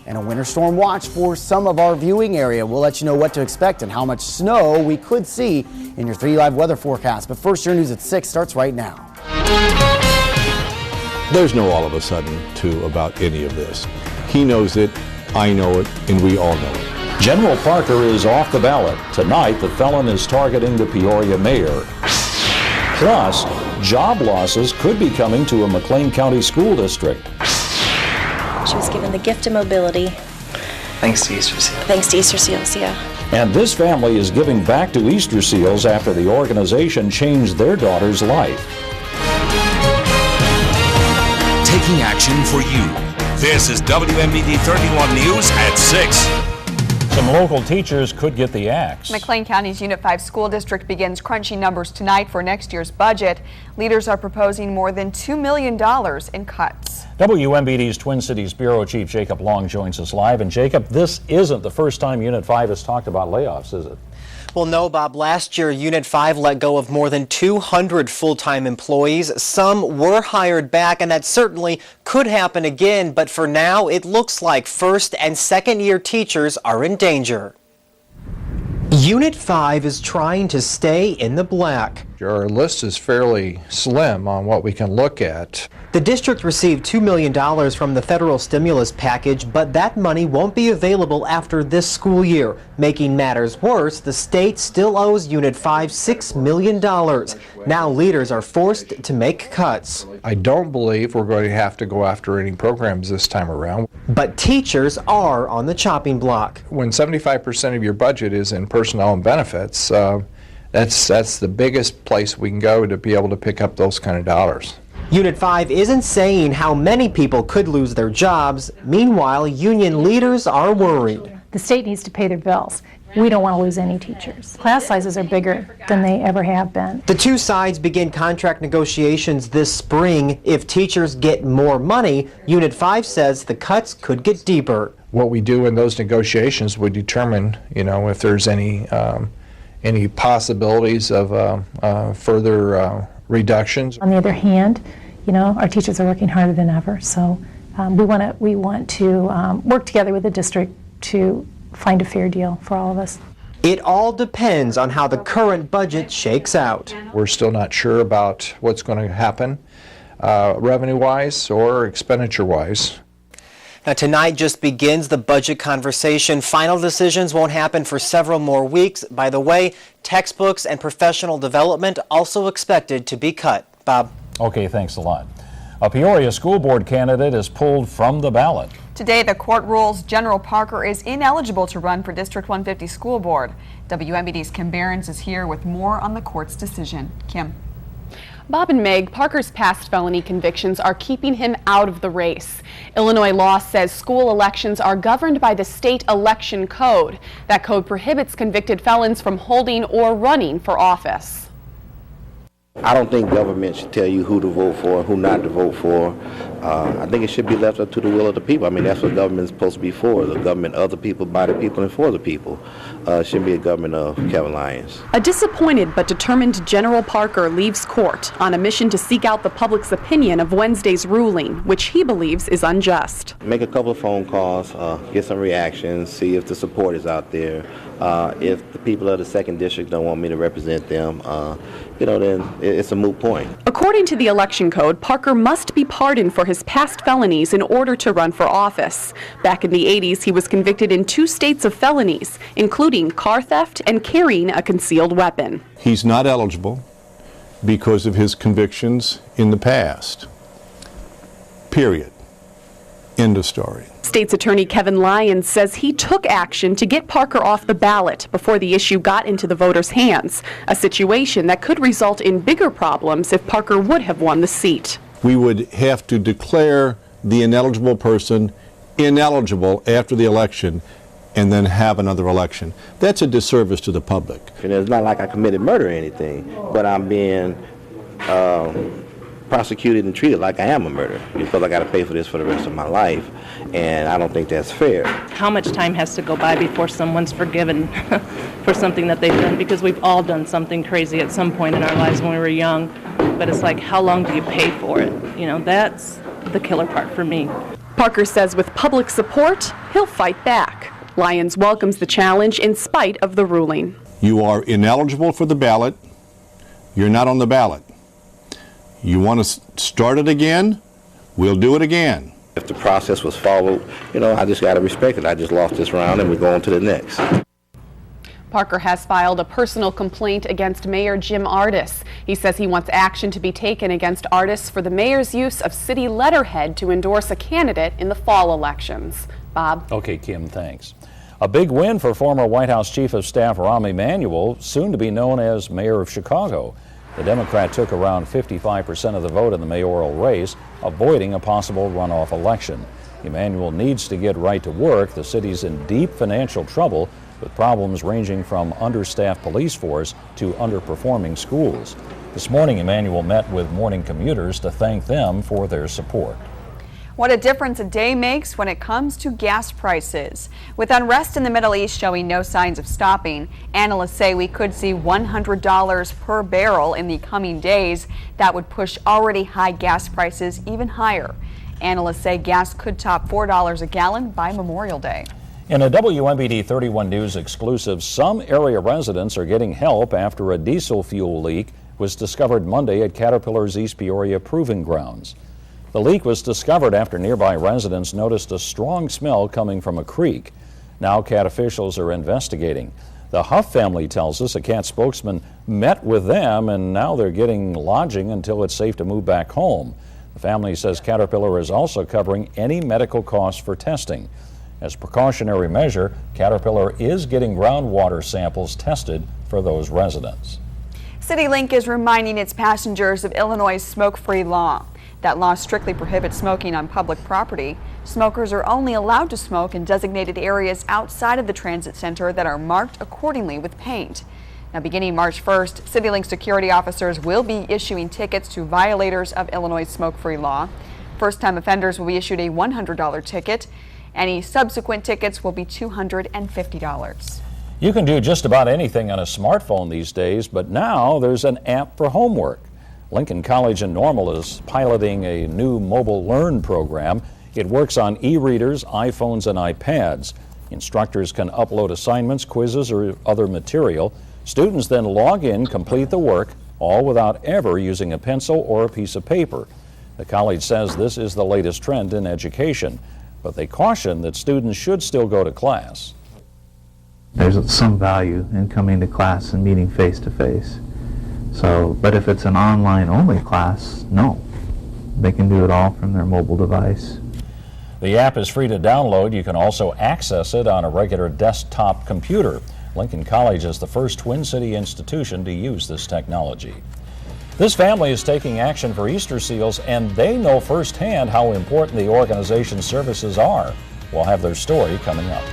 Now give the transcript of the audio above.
and a winter storm watch for some of our viewing area. We'll let you know what to expect and how much snow we could see in your 3 Live weather forecast. But first, your news at 6 starts right now. There's no all of a sudden to about any of this. He knows it, I know it, and we all know it. General Parker is off the ballot. Tonight, the felon is targeting the Peoria mayor. Plus, job losses could be coming to a McLean County school district. She was given the gift of mobility. Thanks to Easter Seals. Thanks to Easter Seals, yeah. And this family is giving back to Easter Seals after the organization changed their daughter's life. Taking action for you. This is WMBD 31 News at 6. Some local teachers could get the axe. McLean County's Unit 5 school district begins crunching numbers tonight for next year's budget. Leaders are proposing more than $2 million in cuts. WMBD's Twin Cities Bureau Chief Jacob Long joins us live. And Jacob, this isn't the first time Unit 5 has talked about layoffs, is it? Well, no, Bob. Last year, Unit 5 let go of more than 200 full-time employees. Some were hired back, and that certainly could happen again. But for now, it looks like first- and second-year teachers are in danger. Unit 5 is trying to stay in the black. Our list is fairly slim on what we can look at. The district received $2 million from the federal stimulus package, but that money won't be available after this school year. Making matters worse, the state still owes Unit 5 $6 million. Now leaders are forced to make cuts. I don't believe we're going to have to go after any programs this time around. But teachers are on the chopping block. When 75% of your budget is in personnel and benefits, that's the biggest place we can go to be able to pick up those kind of dollars. Unit 5 isn't saying how many people could lose their jobs. Meanwhile, union leaders are worried. The state needs to pay their bills. We don't want to lose any teachers. Class sizes are bigger than they ever have been. The two sides begin contract negotiations this spring. If teachers get more money, Unit 5 says the cuts could get deeper. What we do in those negotiations would determine, if there's any possibilities of further reductions. On the other hand, our teachers are working harder than ever, so we want to work together with the district to find a fair deal for all of us. It all depends on how the current budget shakes out. We're still not sure about what's going to happen revenue-wise or expenditure-wise. Now, tonight just begins the budget conversation. Final decisions won't happen for several more weeks. By the way, textbooks and professional development also expected to be cut. Bob? Okay, thanks a lot. A Peoria school board candidate is pulled from the ballot. Today, the court rules General Parker is ineligible to run for District 150 school board. WMBD's Kim Behrens is here with more on the court's decision. Kim. Bob and Meg, Parker's past felony convictions are keeping him out of the race. Illinois law says school elections are governed by the state election code. That code prohibits convicted felons from holding or running for office. I don't think government should tell you who to vote for and who not to vote for. I think it should be left up to the will of the people. I mean, that's what government is supposed to be for, the government of the people, by the people, and for the people. It shouldn't be a government of Kevin Lyons. A disappointed but determined General Parker leaves court on a mission to seek out the public's opinion of Wednesday's ruling, which he believes is unjust. Make a couple of phone calls, get some reactions, see if the support is out there. If the people of the 2nd District don't want me to represent them, then it's a moot point. According to the election code, Parker must be pardoned for his past felonies in order to run for office. Back in the 80s, he was convicted in 2 states of felonies, including car theft and carrying a concealed weapon. He's not eligible because of his convictions in the past. Period. End of story. State's Attorney Kevin Lyons says he took action to get Parker off the ballot before the issue got into the voters' hands, a situation that could result in bigger problems if Parker would have won the seat. We would have to declare the ineligible person ineligible after the election and then have another election. That's a disservice to the public. And it's not like I committed murder or anything, but I'm being prosecuted and treated like I am a murderer because I got to pay for this for the rest of my life, and I don't think that's fair. How much time has to go by before someone's forgiven for something that they've done? Because we've all done something crazy at some point in our lives when we were young, but it's like, how long do you pay for it? That's the killer part for me. Parker says with public support, he'll fight back. Lyons welcomes the challenge in spite of the ruling. You are ineligible for the ballot. You're not on the ballot. You want to start it again? We'll do it again. If the process was followed, I just got to respect it. I just lost this round and we're going to the next. Parker has filed a personal complaint against Mayor Jim Ardis. He says he wants action to be taken against Ardis for the mayor's use of city letterhead to endorse a candidate in the fall elections. Bob? Okay, Kim, thanks. A big win for former White House Chief of Staff Rahm Emanuel, soon to be known as Mayor of Chicago. The Democrat took around 55% of the vote in the mayoral race, avoiding a possible runoff election. Emanuel needs to get right to work. The city's in deep financial trouble, with problems ranging from understaffed police force to underperforming schools. This morning, Emanuel met with morning commuters to thank them for their support. What a difference a day makes when it comes to gas prices. With unrest in the Middle East showing no signs of stopping, analysts say we could see $100 per barrel in the coming days. That would push already high gas prices even higher. Analysts say gas could top $4 a gallon by Memorial Day. In a WMBD 31 News exclusive, some area residents are getting help after a diesel fuel leak was discovered Monday at Caterpillar's East Peoria proving grounds. The leak was discovered after nearby residents noticed a strong smell coming from a creek. Now Cat officials are investigating. The Huff family tells us a Cat spokesman met with them, and now they're getting lodging until it's safe to move back home. The family says Caterpillar is also covering any medical costs for testing. As a precautionary measure, Caterpillar is getting groundwater samples tested for those residents. CityLink is reminding its passengers of Illinois' smoke-free law. That law strictly prohibits smoking on public property. Smokers are only allowed to smoke in designated areas outside of the transit center that are marked accordingly with paint. Now, beginning March 1st, CityLink security officers will be issuing tickets to violators of Illinois' smoke-free law. First-time offenders will be issued a $100 ticket. Any subsequent tickets will be $250. You can do just about anything on a smartphone these days, but now there's an app for homework. Lincoln College in Normal is piloting a new mobile learn program. It works on e-readers, iPhones, and iPads. Instructors can upload assignments, quizzes, or other material. Students then log in, complete the work, all without ever using a pencil or a piece of paper. The college says this is the latest trend in education, but they caution that students should still go to class. There's some value in coming to class and meeting face to face. But if it's an online only class, no. They can do it all from their mobile device. The app is free to download. You can also access it on a regular desktop computer. Lincoln College is the first Twin City institution to use this technology. This family is taking action for Easter seals, and they know firsthand how important the organization's services are. We'll have their story coming up.